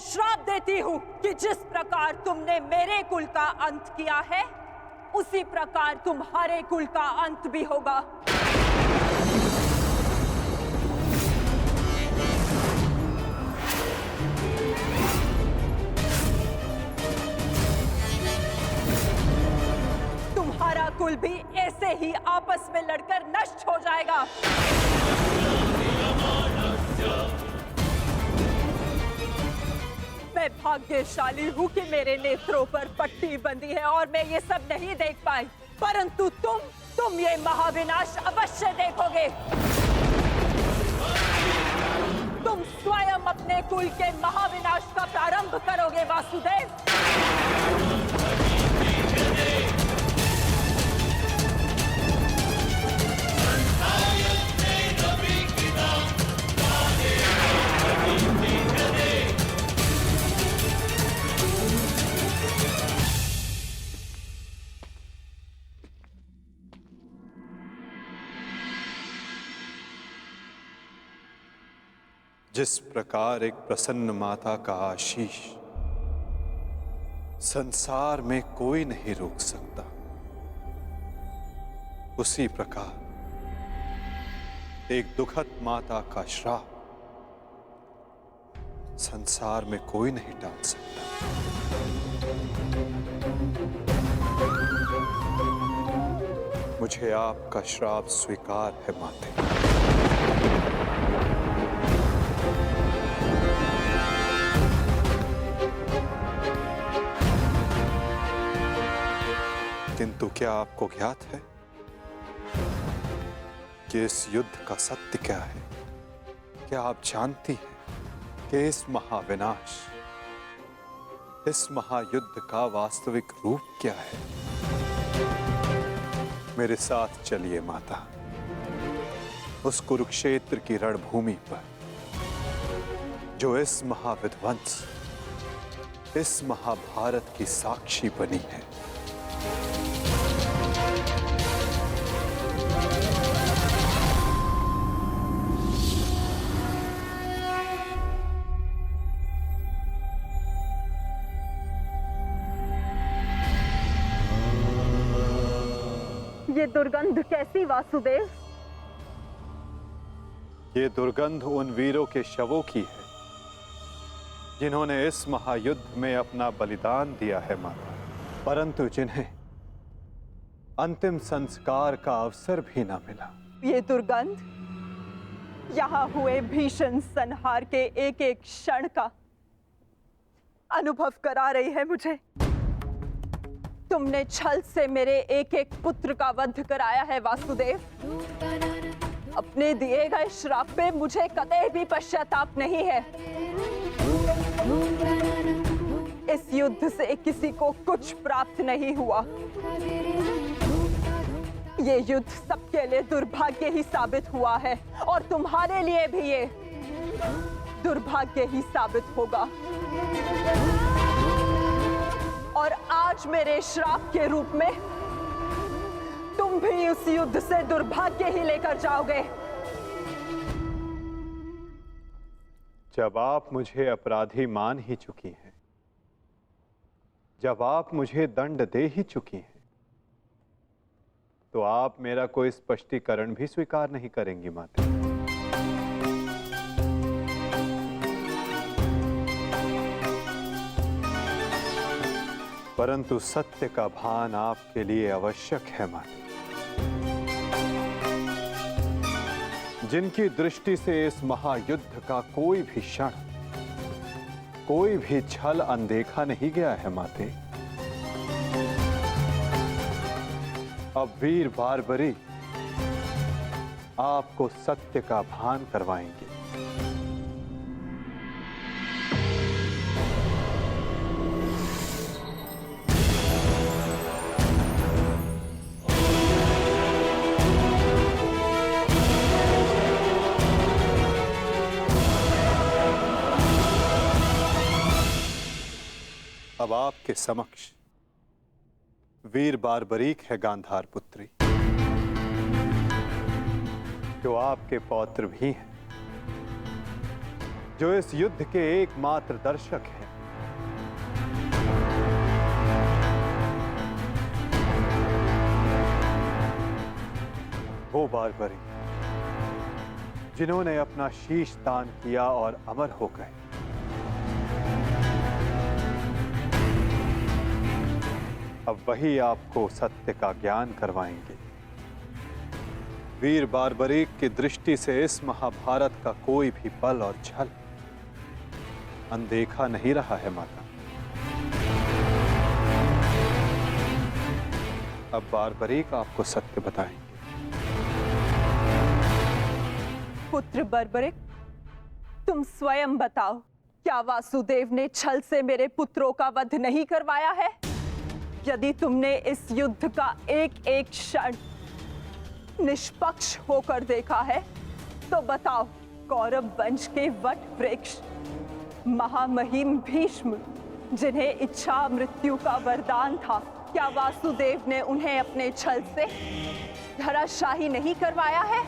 श्राप देती हूँ कि जिस प्रकार तुमने मेरे कुल का अंत किया है, उसी प्रकार तुम्हारे कुल का अंत भी होगा। तुम्हारा कुल भी ऐसे ही आपस में लड़कर नष्ट हो जाएगा। मैं भाग्यशाली हूँ कि मेरे नेत्रों पर पट्टी बंधी है और मैं ये सब नहीं देख पाई, परंतु तुम ये महाविनाश अवश्य देखोगे। तुम स्वयं अपने कुल के महाविनाश का प्रारंभ करोगे वासुदेव। जिस प्रकार एक प्रसन्न माता का आशीष संसार में कोई नहीं रोक सकता, उसी प्रकार एक दुखद माता का श्राप संसार में कोई नहीं टाल सकता। मुझे आपका श्राप स्वीकार है माते। किंतु क्या आपको ज्ञात है कि इस युद्ध का सत्य क्या है? क्या आप जानती हैं कि इस महाविनाश, इस महायुद्ध का वास्तविक रूप क्या है? मेरे साथ चलिए माता, उस कुरुक्षेत्र की रणभूमि पर जो इस महाविध्वंस, इस महाभारत की साक्षी बनी है। ये दुर्गंध कैसी वासुदेव? ये दुर्गंध उन वीरों के शवों की है जिन्होंने इस महायुद्ध में अपना बलिदान दिया है माता, परंतु जिन्हें अंतिम संस्कार का अवसर भी ना मिला। ये दुर्गंध यहाँ हुए भीषण संहार के एक एक क्षण का अनुभव करा रही है मुझे। तुमने छल से मेरे एक एक पुत्र का वध कराया है वासुदेव। अपने दिए गए श्राप पे मुझे कतई भी पश्चाताप नहीं है। इस युद्ध से किसी को कुछ प्राप्त नहीं हुआ। ये युद्ध सबके लिए दुर्भाग्य ही साबित हुआ है और तुम्हारे लिए भी ये दुर्भाग्य ही साबित होगा। और आज मेरे श्राप के रूप में तुम भी उस युद्ध से दुर्भाग्य ही लेकर जाओगे। जब आप मुझे अपराधी मान ही चुकी हैं, जब आप मुझे दंड दे ही चुकी हैं, तो आप मेरा कोई स्पष्टीकरण भी स्वीकार नहीं करेंगी माता। परंतु सत्य का भान आपके लिए आवश्यक है माता। जिनकी दृष्टि से इस महायुद्ध का कोई भी क्षण, कोई भी छल अनदेखा नहीं गया है माते। अब वीर बारबरी आपको सत्य का भान करवाएंगे। अब आपके समक्ष वीर बारबरीक है गांधार पुत्री, जो आपके पौत्र भी हैं। जो इस युद्ध के एकमात्र दर्शक हैं। वो बारबरी जिन्होंने अपना शीश दान किया और अमर हो गए। अब वही आपको सत्य का ज्ञान करवाएंगे। वीर बारबरीक की दृष्टि से इस महाभारत का कोई भी बल और छल अनदेखा नहीं रहा है माता। अब बारबरीक आपको सत्य बताएंगे। पुत्र बर्बरिक, तुम स्वयं बताओ, क्या वासुदेव ने छल से मेरे पुत्रों का वध नहीं करवाया है? यदि तुमने इस युद्ध का एक एक क्षण निष्पक्ष होकर देखा है, तो बताओ, कौरव वंश के वट वृक्ष महामहिम भीष्म, जिन्हें इच्छा मृत्यु का वरदान था, क्या वासुदेव ने उन्हें अपने छल से धराशाही नहीं करवाया है?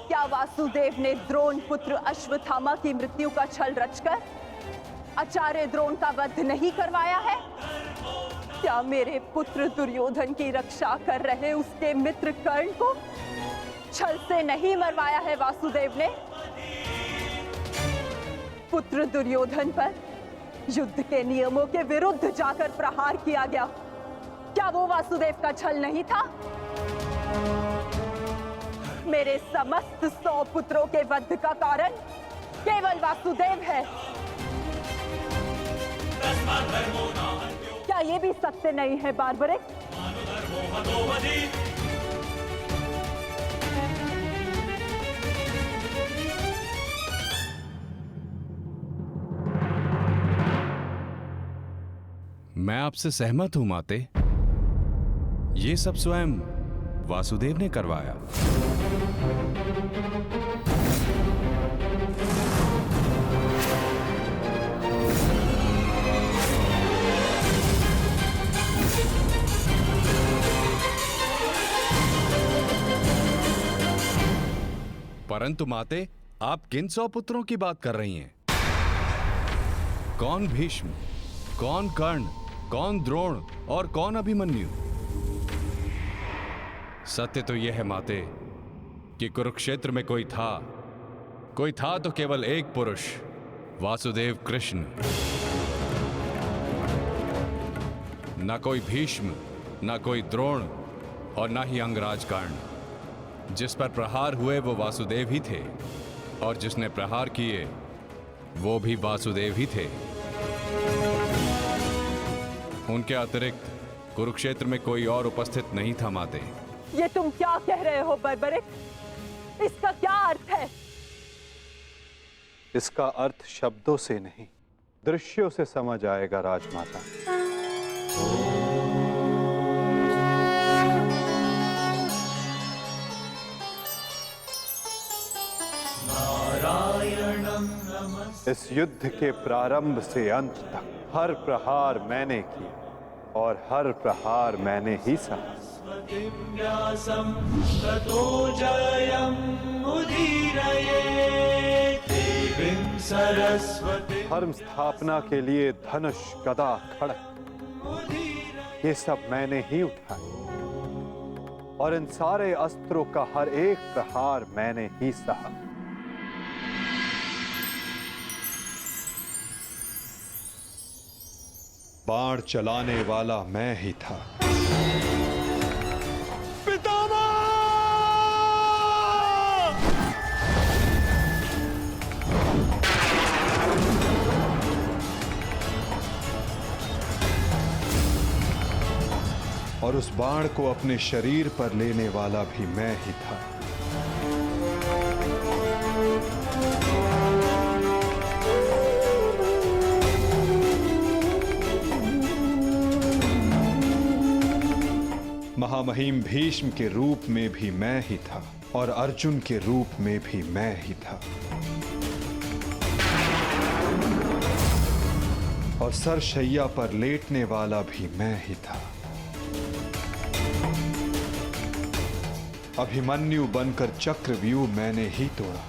क्या वासुदेव ने द्रोण पुत्र अश्वत्थामा की मृत्यु का छल रचकर आचार्य द्रोण का वध नहीं करवाया है? क्या मेरे पुत्र दुर्योधन की रक्षा कर रहे उसके मित्र कर्ण को छल से नहीं मरवाया है वासुदेव ने? पुत्र दुर्योधन पर युद्ध के नियमों के विरुद्ध जाकर प्रहार किया गया, क्या वो वासुदेव का छल नहीं था? मेरे समस्त 100 पुत्रों के वध का कारण केवल वासुदेव है। क्या ये भी सत्य नहीं है बारबरिक? मैं आपसे सहमत हूं माते। ये सब स्वयं वासुदेव ने करवाया। परंतु माते, आप किन 100 पुत्रों की बात कर रही हैं? कौन भीष्म, कौन कर्ण, कौन द्रोण और कौन अभिमन्यु? सत्य तो यह है माते कि कुरुक्षेत्र में कोई था तो केवल एक पुरुष, वासुदेव कृष्ण। न कोई भीष्म, न कोई द्रोण और न ही अंगराज कर्ण। जिस पर प्रहार हुए वो वासुदेव ही थे, और जिसने प्रहार किए वो भी वासुदेव ही थे। उनके अतिरिक्त कुरुक्षेत्र में कोई और उपस्थित नहीं था माते। ये तुम क्या कह रहे हो बर्बरिक? इसका क्या अर्थ है? इसका अर्थ शब्दों से नहीं, दृश्यों से समझ आएगा राजमाता। इस युद्ध के प्रारंभ से अंत तक हर प्रहार मैंने किया और हर प्रहार मैंने ही सहा। धर्म स्थापना के लिए धनुष, गदा, खड्ग, ये सब मैंने ही उठाए और इन सारे अस्त्रों का हर एक प्रहार मैंने ही सहा। बाण चलाने वाला मैं ही था। पितामह! और उस बाण को अपने शरीर पर लेने वाला भी मैं ही था। महामहिम भीष्म के रूप में भी मैं ही था और अर्जुन के रूप में भी मैं ही था। और सरशैया पर लेटने वाला भी मैं ही था। अभिमन्यु बनकर चक्रव्यूह मैंने ही तोड़ा।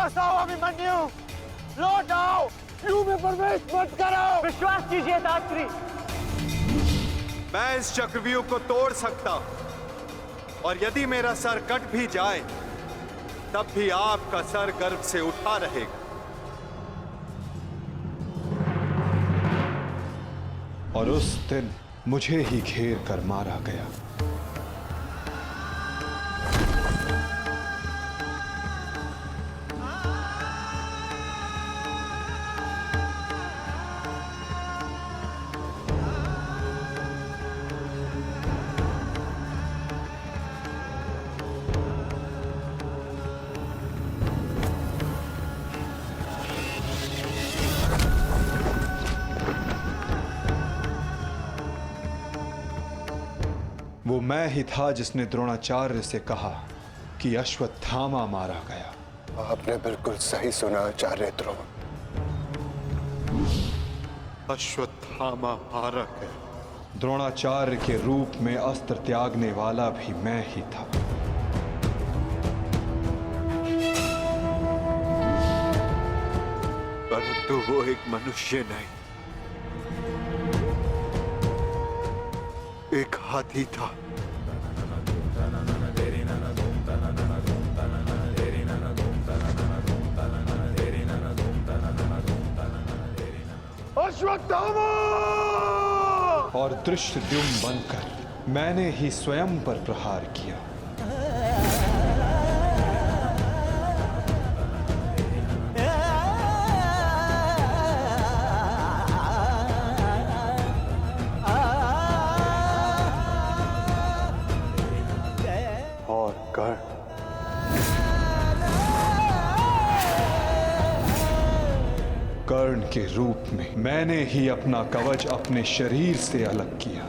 वापस आओ अभिमन्यु, लौट आओ, यू में प्रवेश मत करो। विश्वास कीजिए दात्री। मैं इस चक्रव्यूह को तोड़ सकता हूं, और यदि मेरा सर कट भी जाए तब भी आपका सर गर्व से उठा रहेगा। और उस दिन मुझे ही घेर कर मारा गया। वो मैं ही था जिसने द्रोणाचार्य से कहा कि अश्वत्थामा मारा गया। आपने बिल्कुल सही सुना आचार्य द्रोण। अश्वत्थामा मारा गया। द्रोणाचार्य के रूप में अस्त्र त्यागने वाला भी मैं ही था। परंतु वो एक मनुष्य नहीं, एक हाथी था। अश्वत्थामा! और दृष्टद्युम्न बनकर मैंने ही स्वयं पर प्रहार किया। और कर्ण के रूप में मैंने ही अपना कवच अपने शरीर से अलग किया।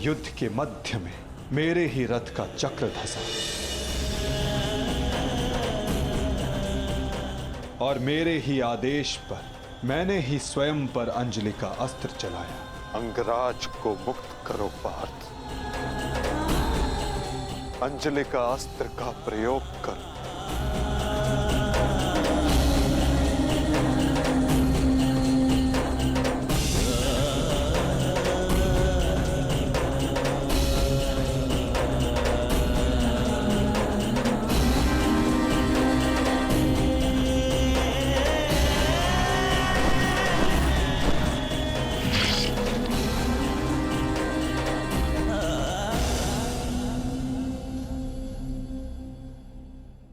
युद्ध के मध्य में मेरे ही रथ का चक्र धंसा और मेरे ही आदेश पर मैंने ही स्वयं पर अंजलि का अस्त्र चलाया। अंगराज को मुक्त करो पार्थ, अंजलि का अस्त्र का प्रयोग करो।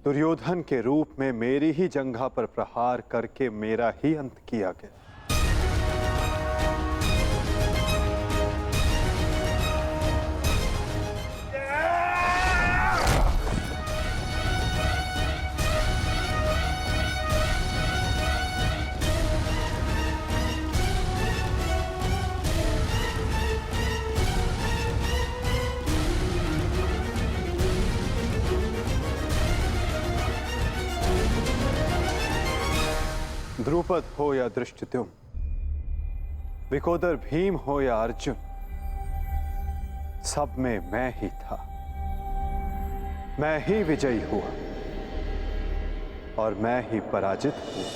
दुर्योधन के रूप में मेरी ही जंघा पर प्रहार करके मेरा ही अंत किया गया। द्रुपद हो या धृष्टद्युम्न, विकोदर भीम हो या अर्जुन, सब में मैं ही था। मैं ही विजयी हुआ और मैं ही पराजित हुआ।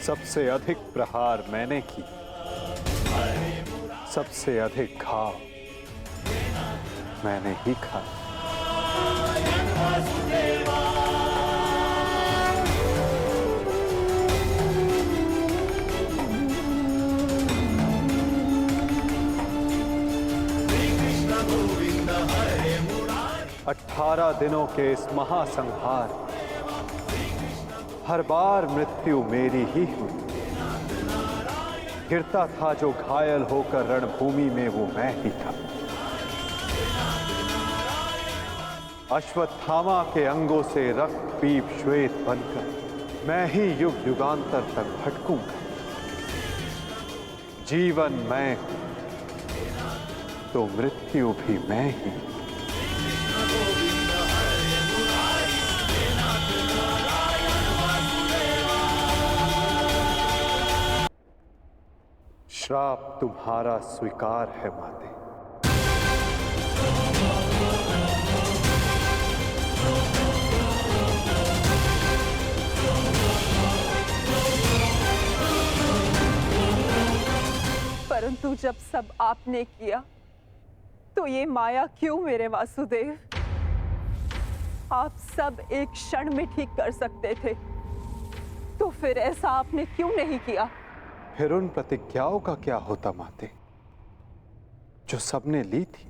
सबसे अधिक प्रहार मैंने की, सबसे अधिक घाव मैंने ही खाया। 18 दिनों के इस महासंहार हर बार मृत्यु मेरी ही हुई। गिरता था जो घायल होकर रणभूमि में वो मैं ही था। अश्वत्थामा के अंगों से रक्त पीप श्वेत बनकर मैं ही युग युगांतर तक भटकूंगा। जीवन मैं हूं, तो मृत्यु भी मैं ही। श्राप तुम्हारा स्वीकार है माते। परंतु जब सब आपने किया तो ये माया क्यों मेरे वासुदेव? आप सब एक क्षण में ठीक कर सकते थे, तो फिर ऐसा आपने क्यों नहीं किया? फिर उन प्रतिज्ञाओं का क्या होता माते, जो सबने ली थी?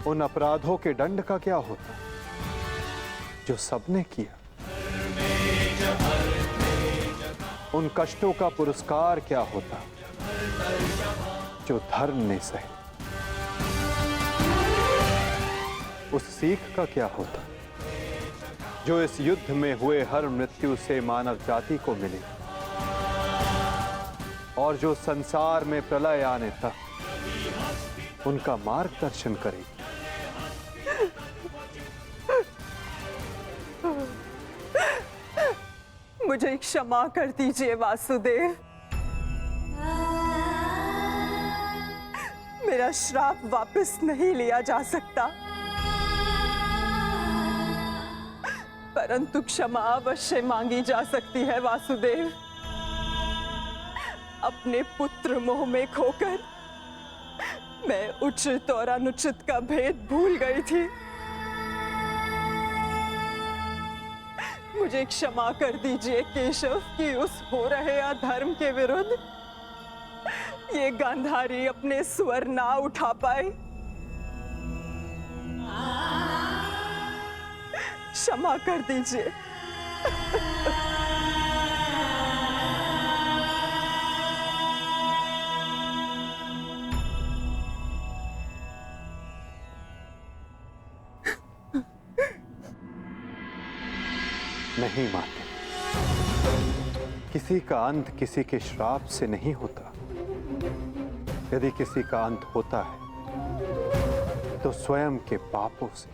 उन अपराधों के दंड का क्या होता, जो सबने किया? उन कष्टों का पुरस्कार क्या होता, जो धर्म ने सहे? उस सीख का क्या होता, जो इस युद्ध में हुए हर मृत्यु से मानव जाति को मिले, और जो संसार में प्रलय आने तक उनका मार्गदर्शन करेगी? मुझे क्षमा कर दीजिए वासुदेव। मेरा श्राप वापस नहीं लिया जा सकता, परंतु क्षमा अवश्य मांगी जा सकती है वासुदेव। अपने पुत्र मोह में खोकर मैं उचित और अनुचित का भेद भूल गई थी। मुझे क्षमा कर दीजिए केशव कि उस हो रहे अधर्म के विरुद्ध ये गांधारी अपने स्वर ना उठा पाए। क्षमा कर दीजिए। नहीं माते, किसी का अंत किसी के श्राप से नहीं होता। यदि किसी का अंत होता है तो स्वयं के पापों से।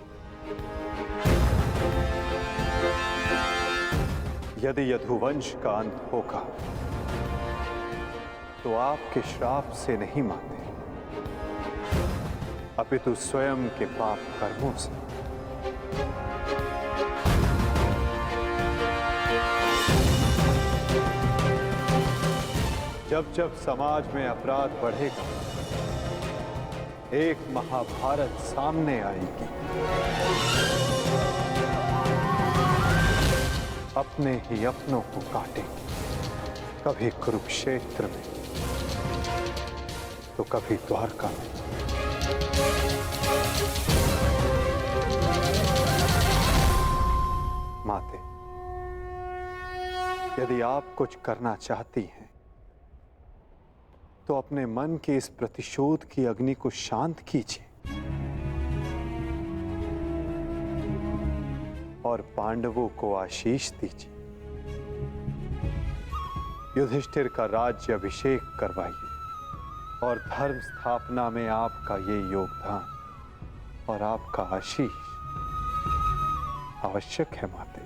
यदि यदुवंश का अंत होगा तो आपके श्राप से नहीं माते, अपितु स्वयं के पाप कर्मों से। जब जब समाज में अपराध बढ़ेगा, एक महाभारत सामने आएगी। अपने ही अपनों को काटेंगे, कभी कुरुक्षेत्र में तो कभी द्वारका में। माते, यदि आप कुछ करना चाहती हैं तो अपने मन के इस प्रतिशोध की अग्नि को शांत कीजिए और पांडवों को आशीष दीजिए। युधिष्ठिर का राज्य अभिषेक करवाइए और धर्म स्थापना में आपका ये योगदान और आपका आशीष आवश्यक है माते।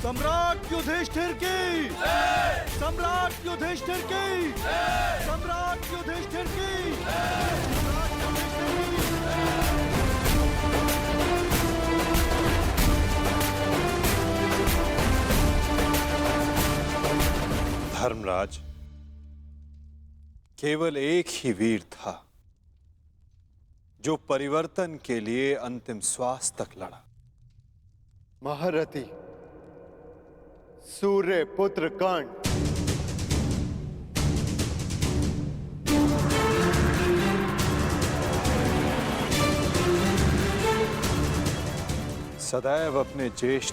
सम्राट युधिष्ठिर की सम्राट युधिष्ठिर की सम्राट युधिष्ठिर की सम्राट युधिष्ठिर की। धर्मराज, केवल एक ही वीर था जो परिवर्तन के लिए अंतिम श्वास तक लड़ा। महारथी सूर्य पुत्र कर्ण। सदैव अपने ज्येष्ठ